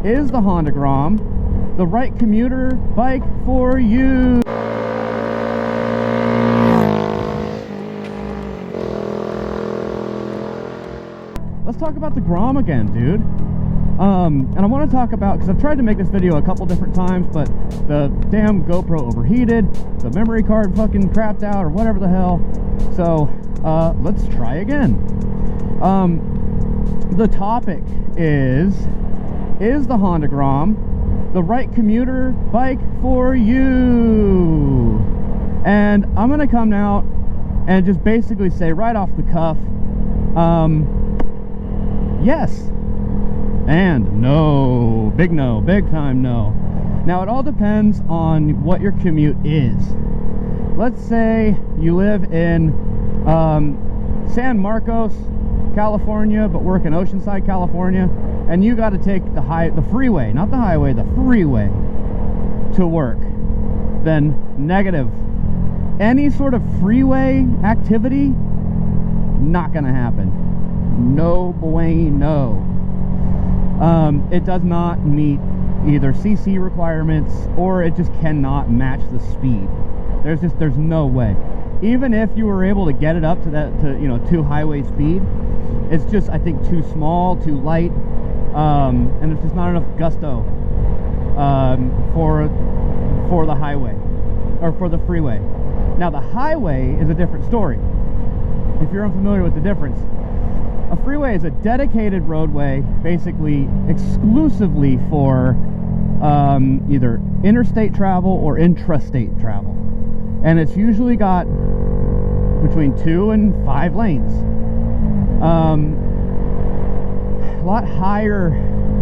Is the Honda Grom the right commuter bike for you? Let's talk about the Grom again, dude. And I want to talk about, because I've tried to make this video a couple different times, but the damn GoPro overheated, the memory card fucking crapped out, or whatever the hell. So let's try again. The topic is the Honda Grom the right commuter bike for you? And I'm gonna come out and just basically say right off the cuff, yes and no. Big no, big time no. Now it all depends on what your commute is. Let's say you live in San Marcos, California, but work in Oceanside, California, and you got to take the freeway, not the highway, the freeway to work. Then negative. Any sort of freeway activity, not gonna happen. No bueno. It does not meet either CC requirements, or it just cannot match the speed. There's no way. Even if you were able to get it up to that, to highway speed, it's just, I think, too small, too light, and there's just not enough gusto for the highway, or for the freeway. Now the highway is a different story. If you're unfamiliar with the difference, a freeway is a dedicated roadway, basically exclusively for either interstate travel or intrastate travel, and it's usually got between 2 and 5 lanes. A lot higher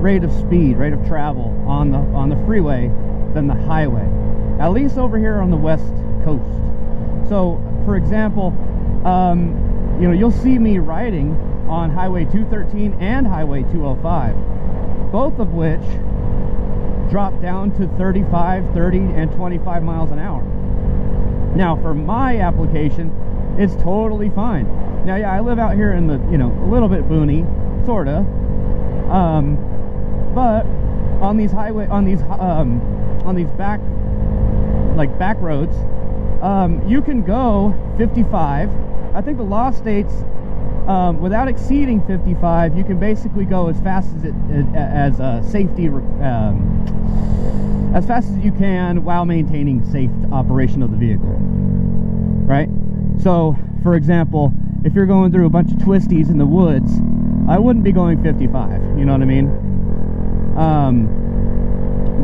rate of travel on the freeway than the highway, at least over here on the west coast. So for example, you'll see me riding on Highway 213 and Highway 205, both of which drop down to 35, 30, and 25 miles an hour. Now for my application, it's totally fine. Now yeah, I live out here in the, a little bit boony, sorta, but on these back roads, you can go 55. I think the law states without exceeding 55, you can basically go as fast as as fast as you can while maintaining safe operation of the vehicle, right? So for example, if you're going through a bunch of twisties in the woods, I wouldn't be going 55, you know what I mean?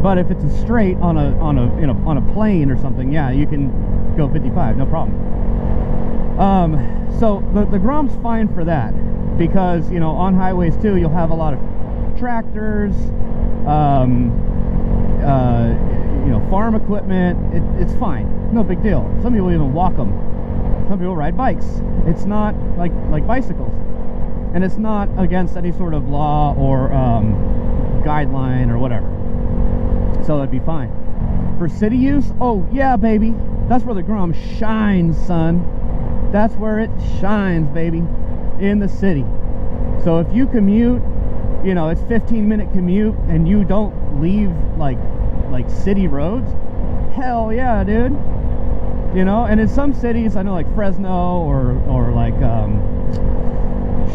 But if it's a straight on a plane or something, yeah, you can go 55, no problem. So the Grom's fine for that, because on highways too, you'll have a lot of tractors, farm equipment. It's fine, no big deal. Some people even walk them. Some people ride bikes. It's not like bicycles, and it's not against any sort of law or guideline or whatever. So it'd be fine. For city use, oh yeah, baby, that's where the Grom shines, son. That's where it shines, baby, in the city. So if you commute, it's 15-minute commute, and you don't leave like city roads, hell yeah, dude. And in some cities, I know, like Fresno or like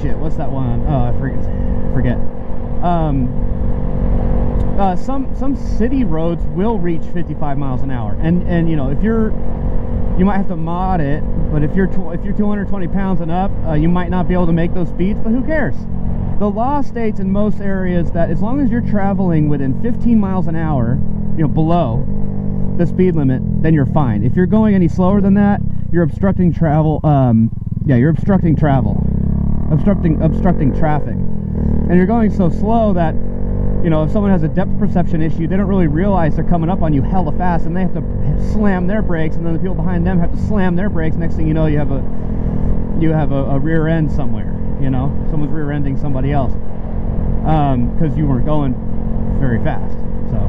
shit, what's that one? Oh, I forget. Some city roads will reach 55 miles an hour, and if you might have to mod it, but if you're 220 pounds and up, you might not be able to make those speeds, but who cares? The law states in most areas that as long as you're traveling within 15 miles an hour, below the speed limit, then you're fine. If you're going any slower than that, you're obstructing travel. You're obstructing travel, obstructing traffic, and you're going so slow that if someone has a depth perception issue, they don't really realize they're coming up on you hella fast, and they have to slam their brakes, and then the people behind them have to slam their brakes. Next thing you know, you have a rear end somewhere. Someone's rear-ending somebody else because you weren't going very fast. So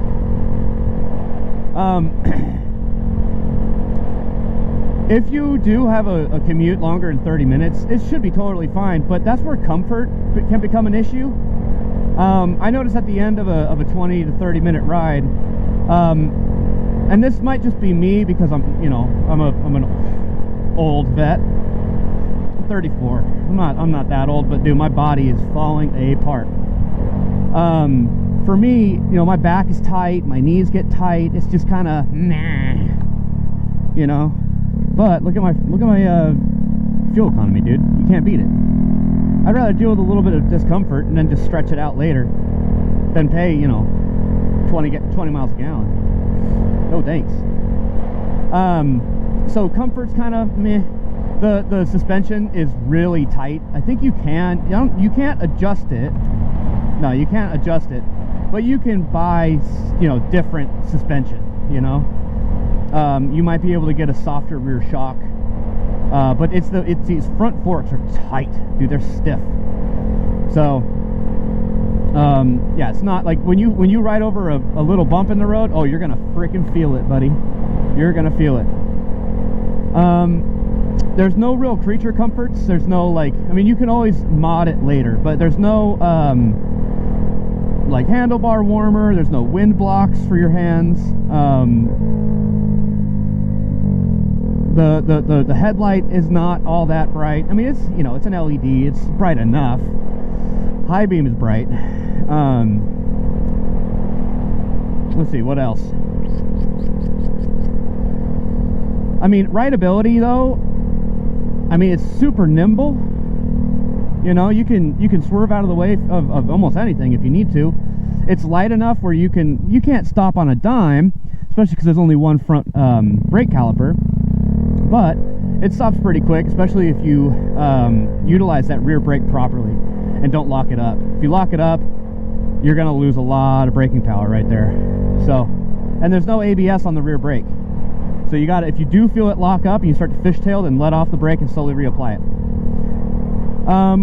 if you do have a commute longer than 30 minutes, it should be totally fine, but that's where comfort can become an issue. I noticed at the end of a 20 to 30 minute ride, and this might just be me because I'm an old vet. I'm 34. I'm not that old, but dude, my body is falling apart. For me, my back is tight, my knees get tight. It's just kind of But look at my fuel economy, dude. You can't beat it. I'd rather deal with a little bit of discomfort and then just stretch it out later than pay 20 miles a gallon. No thanks. So comfort's kind of meh. The suspension is really tight. I think you can't adjust it. No, you can't adjust it, but you can buy different suspension. You might be able to get a softer rear shock, but it's these front forks are tight, dude. They're stiff. So yeah, it's not like when you ride over a little bump in the road. Oh, you're gonna freaking feel it, buddy. You're gonna feel it. There's no real creature comforts. There's no you can always mod it later, but there's no like handlebar warmer. There's no wind blocks for your hands. The headlight is not all that bright. I mean, it's it's an LED. It's bright enough. High beam is bright. Let's see what else. I mean, rideability though. I mean, it's super nimble. You can swerve out of the way of almost anything if you need to. It's light enough where you can't stop on a dime, especially because there's only one front brake caliper. But it stops pretty quick, especially if you utilize that rear brake properly and don't lock it up. If you lock it up, you're gonna lose a lot of braking power right there. So, and there's no ABS on the rear brake. So you got to, if you do feel it lock up and you start to fishtail, then let off the brake and slowly reapply it. Oh,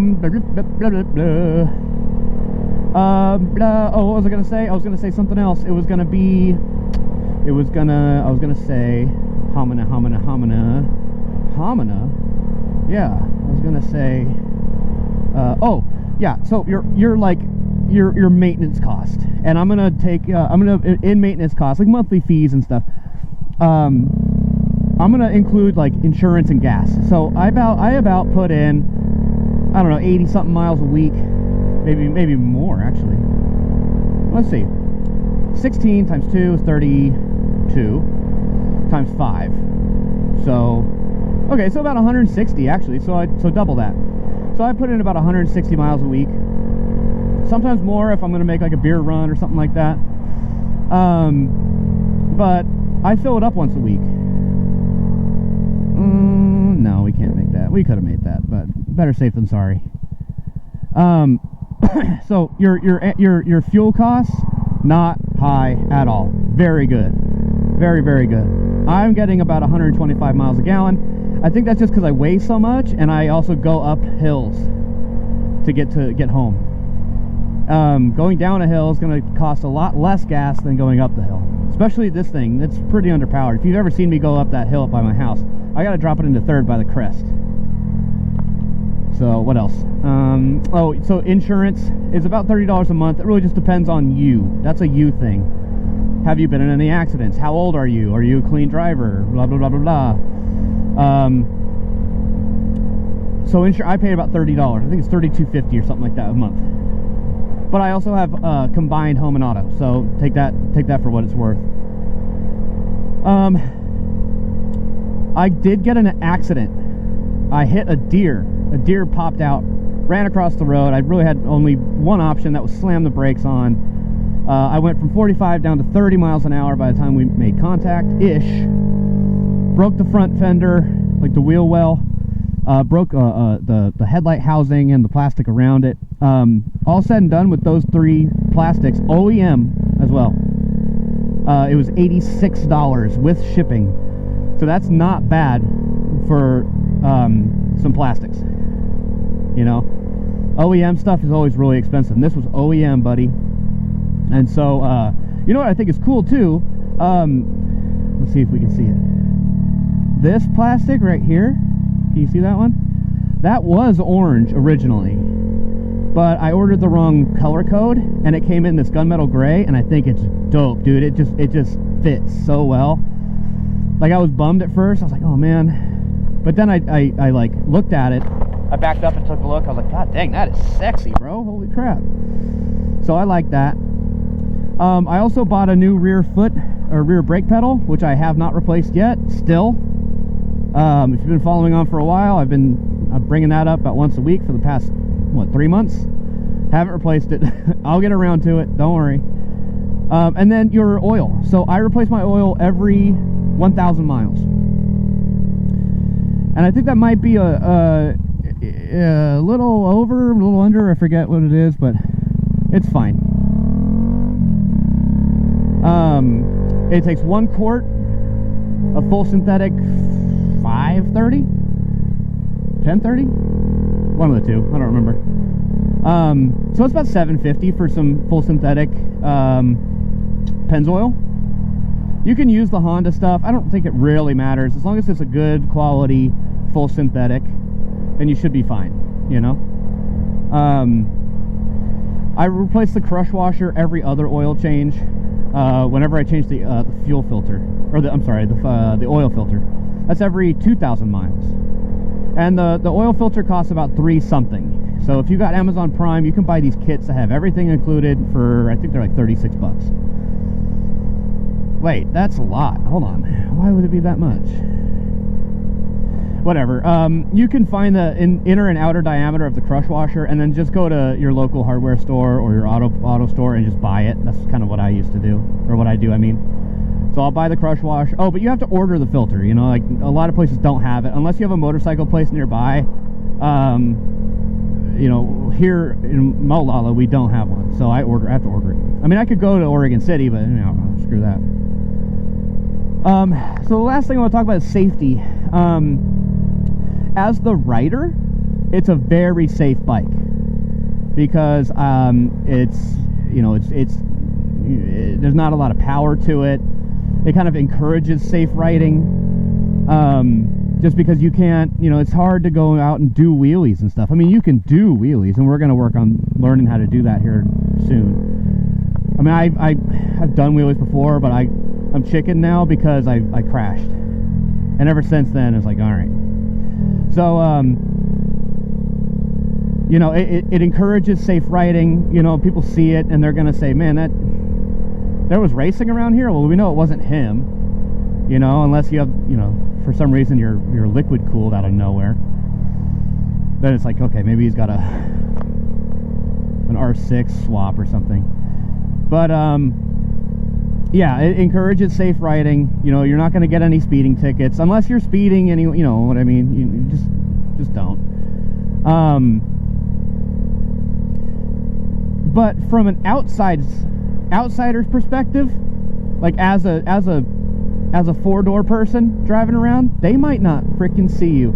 what was I gonna say? I was gonna say something else. I was gonna say homina. Yeah, I was gonna say. Oh, yeah. So your maintenance cost, and I'm gonna take in maintenance costs like monthly fees and stuff. I'm gonna include like insurance and gas. So I about put in, I don't know, 80 something miles a week, maybe more actually. Let's see, 16 times 2 is 32 times 5. So okay, so about 160 actually. So double that. So I put in about 160 miles a week. Sometimes more if I'm gonna make like a beer run or something like that. But I fill it up once a week. No, we can't make that. We could have made that, but better safe than sorry. So your fuel costs, not high at all. Very good. Very, very good. I'm getting about 125 miles a gallon. I think that's just because I weigh so much, and I also go up hills to get home. Going down a hill is going to cost a lot less gas than going up the hill. Especially this thing, it's pretty underpowered. If you've ever seen me go up that hill by my house, I got to drop it into third by the crest. So what else? Oh, so insurance is about $30 a month. It really just depends on you. That's a you thing. Have you been in any accidents? How old are you? Are you a clean driver? Blah blah blah blah blah. So I pay about $30. I think it's $32.50 or something like that a month. But I also have combined home and auto, so take that for what it's worth. I did get an accident. I hit a deer. A deer popped out, ran across the road. I really had only one option, that was slam the brakes on. I went from 45 down to 30 miles an hour by the time we made contact-ish. Broke the front fender, like the wheel well. Broke the headlight housing and the plastic around it. All said and done with those 3 plastics, OEM as well. It was $86 with shipping. So that's not bad for some plastics. OEM stuff is always really expensive, and this was OEM, buddy. And so you know what I think is cool too? Let's see if we can see it. This plastic right here, can you see that one? That was orange originally. but I ordered the wrong color code, and it came in this gunmetal gray, and I think it's dope, dude. It just fits so well. Like, I was bummed at first. I was like, oh man. But then I like looked at it. I backed up and took a look. I was like, god dang, that is sexy, bro. Holy crap. So I like that. I also bought a new rear brake pedal, which I have not replaced yet still. If you've been following on for a while, I've been bringing that up about once a week for the past, what, 3 months? Haven't replaced it. I'll get around to it, don't worry. And then your oil. So I replace my oil every 1,000 miles. And I think that might be a little over, a little under, I forget what it is, but it's fine. It takes 1 quart of full synthetic 530, 1030, one of the two, I don't remember. So it's about $7.50 for some full synthetic Pennzoil. You can use the Honda stuff. I don't think it really matters. As long as it's a good quality full synthetic, then you should be fine, you know. I replace the crush washer every other oil change. Whenever I change the fuel filter, or the oil filter. That's every 2,000 miles. And the oil filter costs about $3 something. So if you got Amazon Prime, you can buy these kits that have everything included for, I think they're like 36 bucks. Wait, that's a lot. Hold on. Why would it be that much? Whatever. You can find the inner and outer diameter of the crush washer, and then just go to your local hardware store or your auto store and just buy it. That's kind of what I used to do, or what I do, I mean. So I'll buy the crush washer. Oh, but you have to order the filter, you know, like a lot of places don't have it. Unless you have a motorcycle place nearby. You know, here in Molalla, we don't have one. So I have to order it. I mean, I could go to Oregon City, but, you know, screw that. So the last thing I want to talk about is safety. As the rider, it's a very safe bike because it's, you know, it's there's not a lot of power to it. It kind of encourages safe riding, just because you can't, you know, it's hard to go out and do wheelies and stuff. I mean, you can do wheelies, and we're going to work on learning how to do that here soon. I mean, I've done wheelies before, but I'm chicken now because I crashed, and ever since then it's like, all right. So you know, it encourages safe riding. You know, people see it and they're gonna say, man, that there was racing around here. Well, we know it wasn't him, you know, unless you have, you know, for some reason you're liquid cooled out of nowhere. Then it's like, okay, maybe he's got an R6 swap or something. But yeah, it encourages safe riding. You know, you're not going to get any speeding tickets unless you're speeding any, you know what I mean. You just don't. But from an outsider's perspective, like as a four-door person driving around, they might not freaking see you.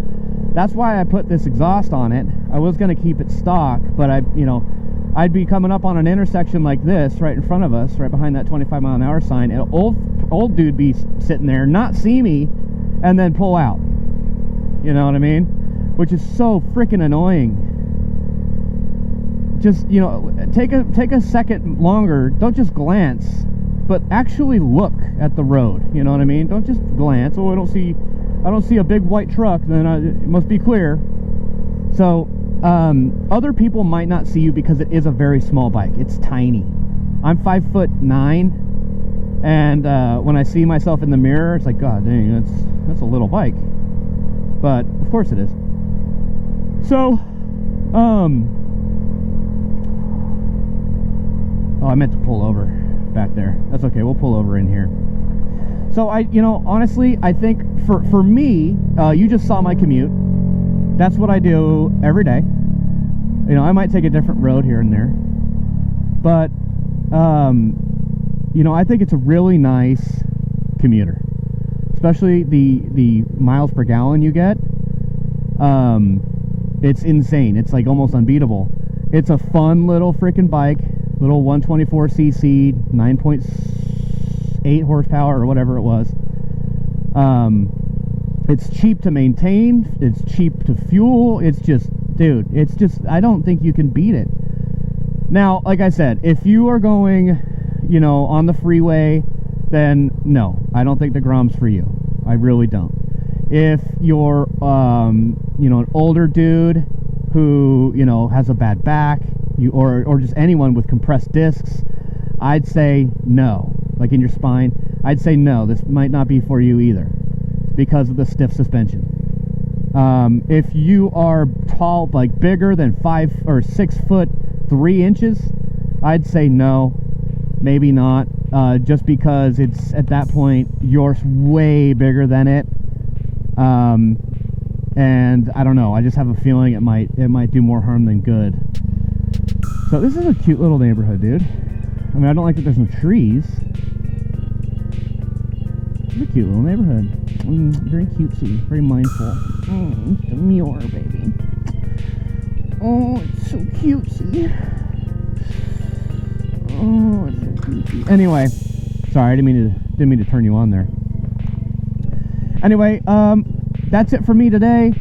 That's why I put this exhaust on it. I was going to keep it stock, but I'd be coming up on an intersection like this right in front of us, right behind that 25-mile-an-hour sign, and an old dude be sitting there, not see me, and then pull out. You know what I mean? Which is so freaking annoying. Just, you know, take a second longer. Don't just glance, but actually look at the road. You know what I mean? Don't just glance. Oh, I don't see a big white truck. Then it must be clear. So other people might not see you because it is a very small bike. It's tiny. I'm 5'9", and when I see myself in the mirror, it's like, God dang, that's a little bike. But of course it is. So, oh, I meant to pull over back there. That's okay. We'll pull over in here. So you know, honestly, I think for me, you just saw my commute. That's what I do every day. You know, I might take a different road here and there, but you know, I think it's a really nice commuter, especially the miles per gallon you get. It's insane. It's like almost unbeatable. It's a fun little freaking bike, little 124cc, 9.8 horsepower or whatever it was. It's cheap to maintain. It's cheap to fuel. It's just, dude, it's just, I don't think you can beat it. Now, like I said, if you are going, you know, on the freeway, then no, I don't think the Grom's for you. I really don't. If you're, you know, an older dude who, you know, has a bad back, or just anyone with compressed discs, I'd say no. Like in your spine, I'd say no, this might not be for you either because of the stiff suspension. If you are tall, like bigger than 5 or 6 foot 3 inches, I'd say no, maybe not, just because it's at that point you're way bigger than it, and I don't know, I just have a feeling it might do more harm than good. So this is a cute little neighborhood, dude. I mean, I don't like that there's no trees. It's a cute little neighborhood. Very cutesy, very mindful. It's demure, baby. Oh, it's so cutesy. Oh, it's so cutesy. Anyway, sorry, I didn't mean to turn you on there. Anyway, that's it for me today.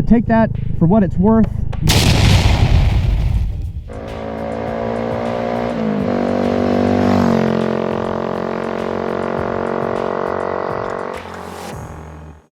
Take that for what it's worth.